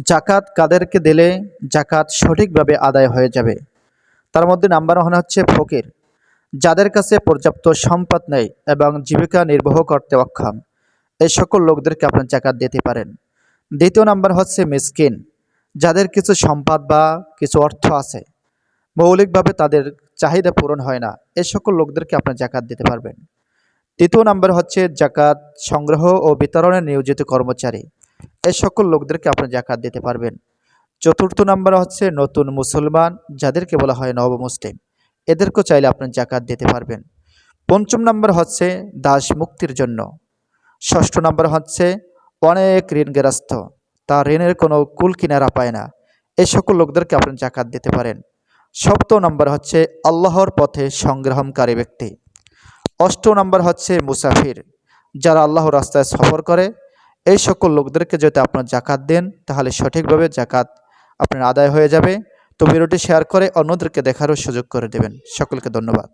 জাকাত কাদেরকে দিলে জাকাত সঠিকভাবে আদায় হয়ে যাবে? তার মধ্যে নাম্বার 1 হচ্ছে ফকির, যাদের কাছে পর্যাপ্ত সম্পদ নেই এবং জীবিকা নির্বাহ করতে অক্ষম, এই সকল লোকদেরকে আপনার জাকাত দিতে পারেন। দ্বিতীয় নাম্বার হচ্ছে মিসকিন, যাদের কিছু সম্পদ বা কিছু অর্থ আছে, মৌলিকভাবে তাদের চাহিদা পূরণ হয় না, এই সকল লোকদেরকে আপনার জাকাত দিতে পারবেন। তৃতীয় নাম্বার হচ্ছে জাকাত সংগ্রহ ও বিতরণে নিয়োজিত কর্মচারী, এই সকল লোকদেরকে আপনি জাকাত দিতে পারবেন। চতুর্থ নাম্বার হচ্ছে নতুন মুসলমান, যাদেরকে বলা হয় নবমুসলিম, এদেরকেও চাইলে আপনি জাকাত দিতে পারবেন। পঞ্চম নাম্বার হচ্ছে দাস মুক্তির জন্য। ষষ্ঠ নাম্বার হচ্ছে অনেক ঋণগ্রস্ত, তার ঋণের কোনো কুল কিনারা পায় না, এই সকল লোকদেরকে আপনি জাকাত দিতে পারেন। সপ্তম নাম্বার হচ্ছে আল্লাহর পথে সংগ্রামকারী ব্যক্তি। অষ্টম নাম্বার হচ্ছে মুসাফির, যারা আল্লাহর রাস্তায় সফর করে, এই সকল লোকদেরকে যদি আপনার জাকাত দেন তাহলে সঠিকভাবে জাকাত আপনার আদায় হয়ে যাবে। তো ভিডিওটি শেয়ার করে অন্যদেরকে দেখারও সুযোগ করে দেবেন। সকলকে ধন্যবাদ।